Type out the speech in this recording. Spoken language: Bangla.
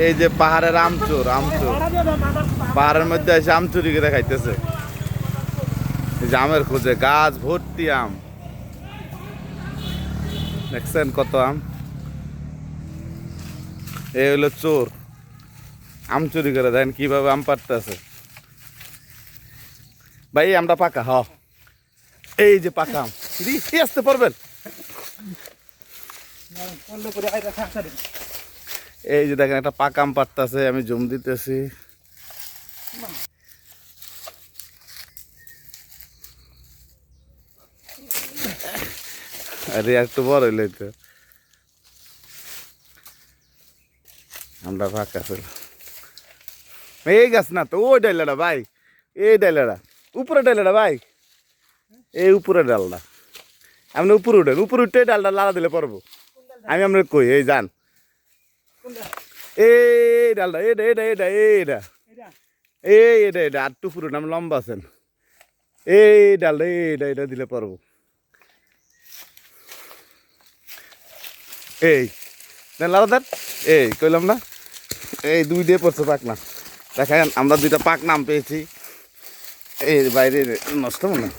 এই যে পাহাড়ের আমচুর আমচুর পাহাড়ের মধ্যে এসে আম চুরি করে খাইতেছে। এই যে আমের খোঁজে গাছ ভর্তি আম, দেখছেন কত আম। এই হলো চোর, আম চুরি করে দেন কিভাবে আম পাড়তেছে। ভাই আমরা পাকা এই যে পাকা আম আসতে পারবেন। এই যে দেখেন একটা পাকা আম পাড়তেছে, আমি জুম দিতেছি। আরে একটু বড় হইলে তো আমরা ফাঁকা ছিল। এই গাছ না তো, ওই ডাইলাটা ভাই, এই ডাইলাটা উপরে ডাইলাটা ভাই, এই উপরে ডালটা। আপনি উপরে উঠেন, উপরে উঠে ডালটা লাড়া দিলে পারবো। আমি আপনার কই এই যান, এই ডালটা এটা এটা এটা এইটা এটা এটা আর টু পুরো নাম লম্বা আছেন, এই ডালটা এইটা এটা দিলে পারবো। এই দেন লাড়া দেন, এই কইলাম না, এই দুই দিয়ে পড়ছে পাক না। দেখেন আমরা দুইটা পাক নাম পেয়েছি। এই বাইরে নষ্ট মনে